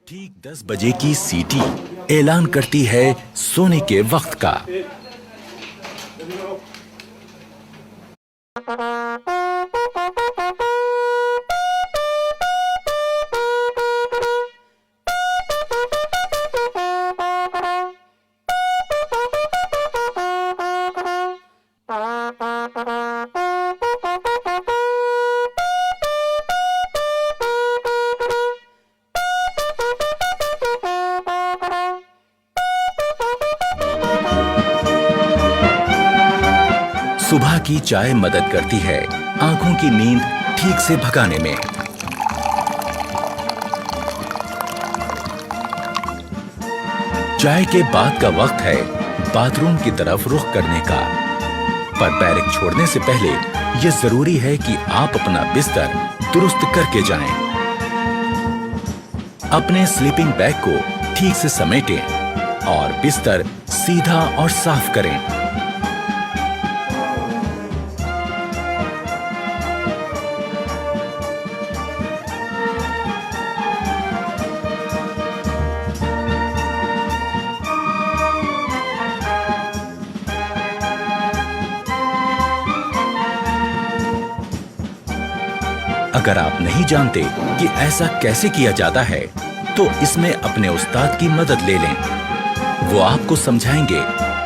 ठीक 10 बजे की सीटी ऐलान करती है सोने के वक्त का। सुबह की चाय मदद करती है आंखों की नींद ठीक से भगाने में। चाय के बाद का वक्त है बाथरूम की तरफ रुख करने का। पर बैरक छोड़ने से पहले यह जरूरी है कि आप अपना बिस्तर दुरुस्त करके जाएं। अपने स्लीपिंग बैग को ठीक से समेटें और बिस्तर सीधा और साफ करें। अगर आप नहीं जानते कि ऐसा कैसे किया जाता है, तो इसमें अपने उस्ताद की मदद ले लें। वो आपको समझाएंगे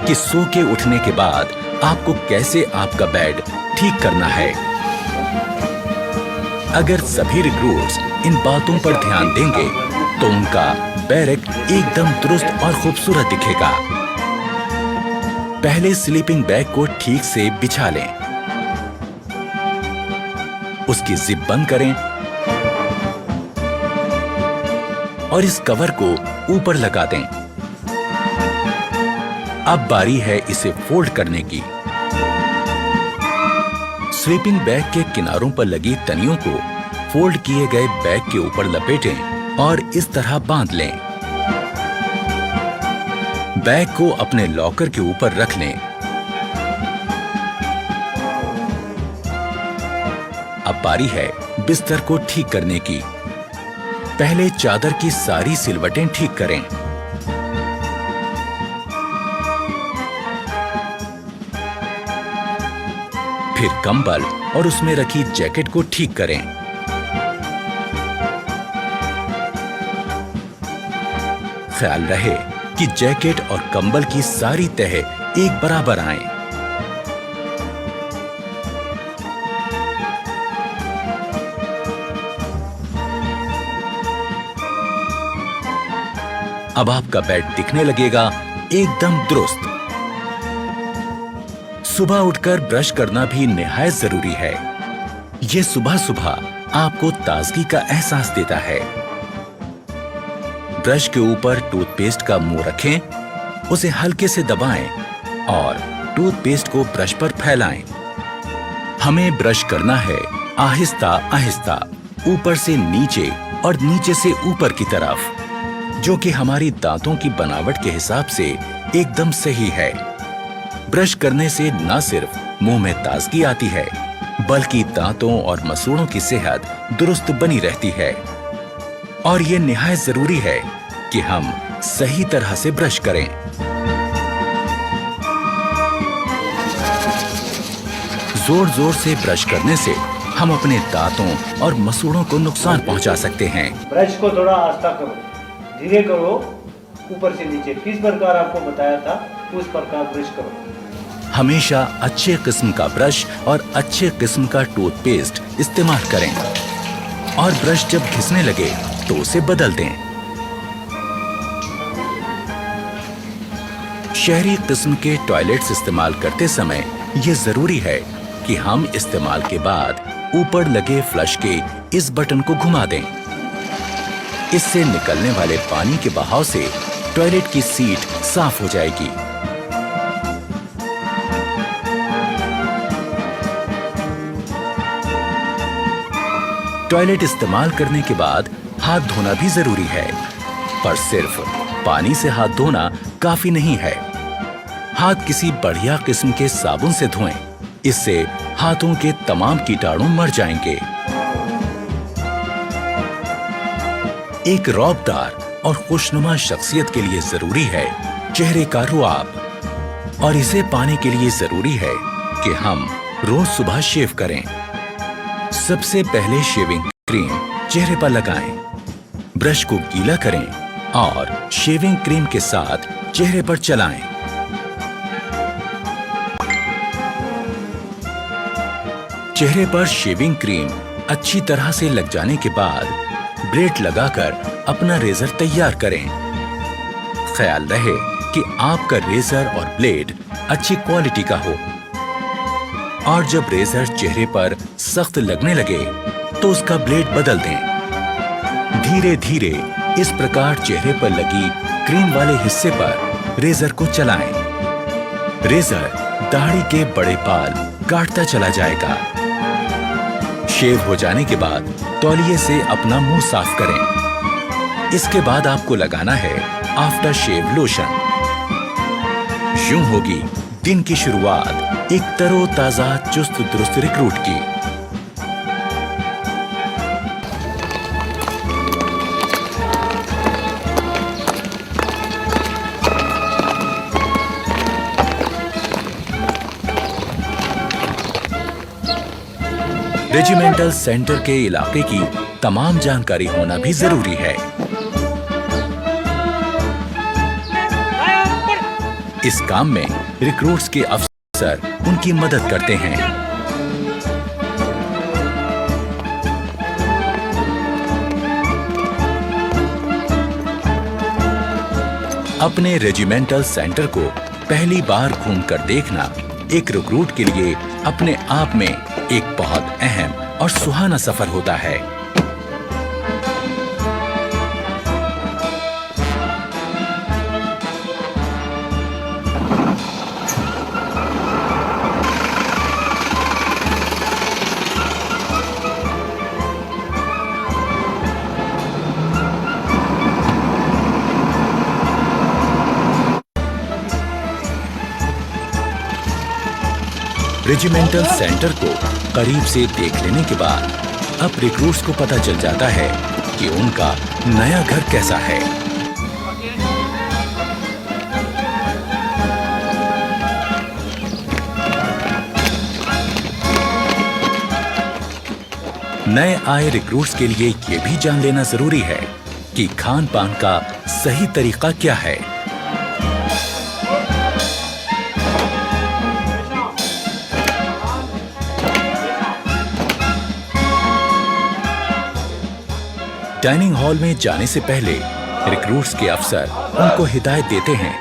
कि सो के उठने के बाद आपको कैसे आपका बेड ठीक करना है। अगर सभी रिक्रूट्स इन बातों पर ध्यान देंगे, तो उनका बैरक एकदम दुरुस्त और खूबसूरत दिखेगा। पहले स्लीपिंग बैग को ठीक से बिछा लें, उसकी जिप बंद करें और इस कवर को ऊपर लगा दें। अब बारी है इसे फोल्ड करने की। स्लीपिंग बैग के किनारों पर लगी तनियों को फोल्ड किए गए बैग के ऊपर लपेटें और इस तरह बांध लें। बैग को अपने लॉकर के ऊपर रख लें। अब बारी है बिस्तर को ठीक करने की। पहले चादर की सारी सिलवटें ठीक करें। फिर कंबल और उसमें रखी जैकेट को ठीक करें। ख्याल रहे कि जैकेट और कंबल की सारी तह एक बराबर आएं। अब आपका बेड दिखने लगेगा एकदम दुरुस्त। सुबह उठकर ब्रश करना भी निहायत जरूरी है। ये सुबह सुबह आपको ताजगी का एहसास देता है। ब्रश के ऊपर टूथपेस्ट का मुंह रखें, उसे हल्के से दबाएं और टूथपेस्ट को ब्रश पर फैलाएं। हमें ब्रश करना है आहिस्ता आहिस्ता, ऊपर से नीचे और नीचे से ऊपर की तरफ, जो कि हमारी दांतों की बनावट के हिसाब से एकदम सही है। ब्रश करने से न सिर्फ मुंह में ताजगी आती है, बल्कि दांतों और मसूड़ों की सेहत दुरुस्त बनी रहती है। और ये निहायत जरूरी है कि हम सही तरह से ब्रश करें। जोर जोर से ब्रश करने से हम अपने दांतों और मसूड़ों को नुकसान पहुंचा सकते हैं। ब्रश को थोड़ा आस्था करो, धीरे करो, ऊपर से नीचे किस प्रकार आपको बताया था उस प्रकार ब्रश करो। हमेशा अच्छे किस्म का ब्रश और अच्छे किस्म का टूथपेस्ट इस्तेमाल करें और ब्रश जब घिसने लगे तो उसे बदल दें। शहरी किस्म के टॉयलेट्स इस्तेमाल करते समय यह जरूरी है कि हम इस्तेमाल के बाद ऊपर लगे फ्लश के इस बटन को घुमा दें। इससे निकलने वाले पानी के बहाव से टॉयलेट की सीट साफ हो जाएगी। टॉयलेट इस्तेमाल करने के बाद हाथ धोना भी जरूरी है, पर सिर्फ पानी से हाथ धोना काफी नहीं है। हाथ किसी बढ़िया किस्म के साबुन से धोएं, इससे हाथों के तमाम कीटाणु मर जाएंगे। एक रौबदार और खुशनुमा शख्सियत के लिए जरूरी है चेहरे का रुआब, और इसे पाने के लिए जरूरी है कि हम रोज सुबह शेव करें। सबसे पहले शेविंग क्रीम चेहरे पर लगाएं, ब्रश को गीला करें और शेविंग क्रीम के साथ चेहरे पर चलाएं। चेहरे पर शेविंग क्रीम अच्छी तरह से लग जाने के बाद ब्लेड लगाकर अपना रेजर तैयार करें। ख्याल रहे कि आपका रेजर और ब्लेड अच्छी क्वालिटी का हो, और जब रेजर चेहरे पर सख्त लगने लगे तो उसका ब्लेड बदल दें। धीरे धीरे इस प्रकार चेहरे पर लगी क्रीम वाले हिस्से पर रेजर को चलाएं। रेजर दाढ़ी के बड़े बाल काटता चला जाएगा। शेव हो जाने के बाद तौलिए से अपना मुंह साफ करें। इसके बाद आपको लगाना है आफ्टर शेव लोशन। यूं होगी दिन की शुरुआत एक तरोताजा चुस्त दुरुस्त रिक्रूट की। रेजिमेंटल सेंटर के इलाके की तमाम जानकारी होना भी जरूरी है। इस काम में रिक्रूट्स के अफसर उनकी मदद करते हैं। अपने रेजिमेंटल सेंटर को पहली बार घूमकर देखना एक रिक्रूट के लिए अपने आप में एक बहुत अहम और सुहाना सफर होता है। रेजिमेंटल सेंटर को करीब से देख लेने के बाद अब रिक्रूट्स को पता चल जाता है कि उनका नया घर कैसा है। नए आए रिक्रूट्स के लिए यह भी जान लेना जरूरी है कि खान पान का सही तरीका क्या है। डाइनिंग हॉल में जाने से पहले रिक्रूट्स के अफसर उनको हिदायत देते हैं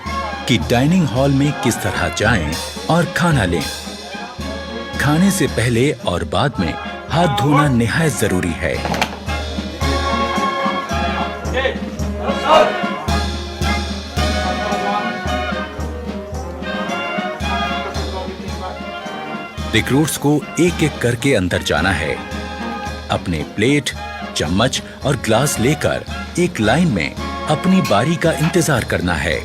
कि डाइनिंग हॉल में किस तरह जाएं और खाना लें। खाने से पहले और बाद में हाथ धोना निहायत जरूरी है। रिक्रूट्स को एक एक करके अंदर जाना है। अपने प्लेट, चम्मच और ग्लास लेकर एक लाइन में अपनी बारी का इंतजार करना है।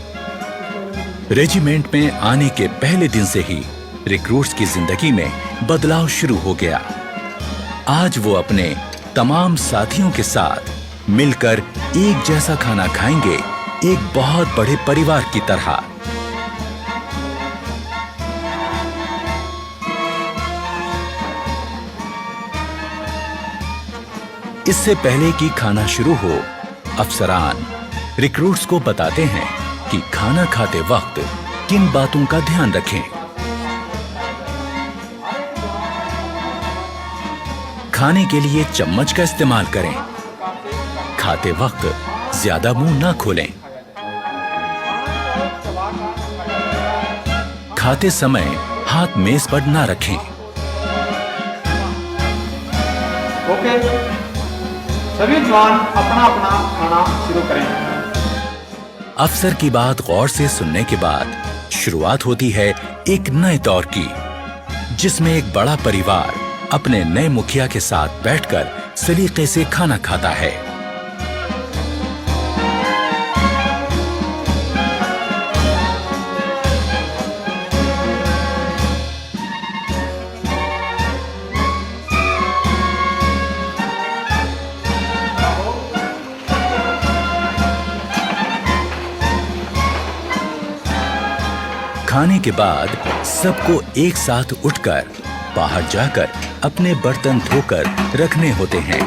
रेजिमेंट में आने के पहले दिन से ही रिक्रूट्स की जिंदगी में बदलाव शुरू हो गया। आज वो अपने तमाम साथियों के साथ मिलकर एक जैसा खाना खाएंगे, एक बहुत बड़े परिवार की तरह। इससे पहले कि खाना शुरू हो, अफसरान रिक्रूट्स को बताते हैं कि खाना खाते वक्त किन बातों का ध्यान रखें। खाने के लिए चम्मच का इस्तेमाल करें। खाते वक्त ज्यादा मुंह ना खोलें। खाते समय हाथ मेज पर ना रखें। ओके, सभी जवान अपना अपना खाना शुरू करें। अफसर की बात गौर से सुनने के बाद शुरुआत होती है एक नए दौर की, जिसमें एक बड़ा परिवार अपने नए मुखिया के साथ बैठकर सलीके से खाना खाता है। खाने के बाद सबको एक साथ उठकर बाहर जाकर अपने बर्तन धोकर रखने होते हैं।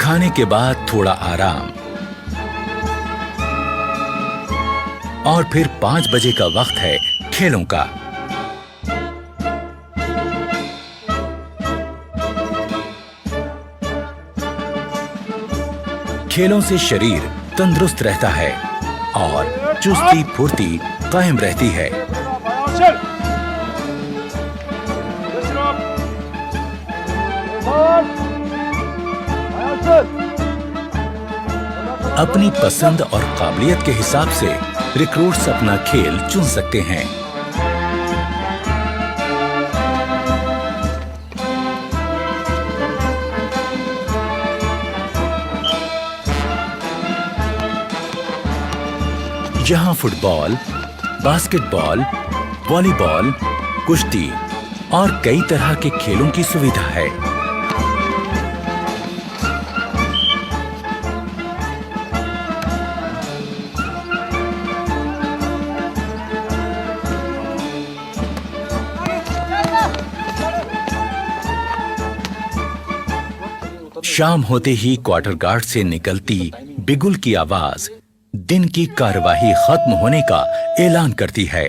खाने के बाद थोड़ा आराम और फिर 5 बजे का वक्त है खेलों का। खेलों से शरीर तंदुरुस्त रहता है और चुस्ती फुर्ती कायम रहती है। अपनी पसंद और काबिलियत के हिसाब से रिक्रूट्स अपना खेल चुन सकते हैं। यहाँ फुटबॉल, बास्केटबॉल, वॉलीबॉल, कुश्ती और कई तरह के खेलों की सुविधा है। शाम होते ही क्वार्टर गार्ड से निकलती बिगुल की आवाज दिन की कार्यवाही खत्म होने का ऐलान करती है।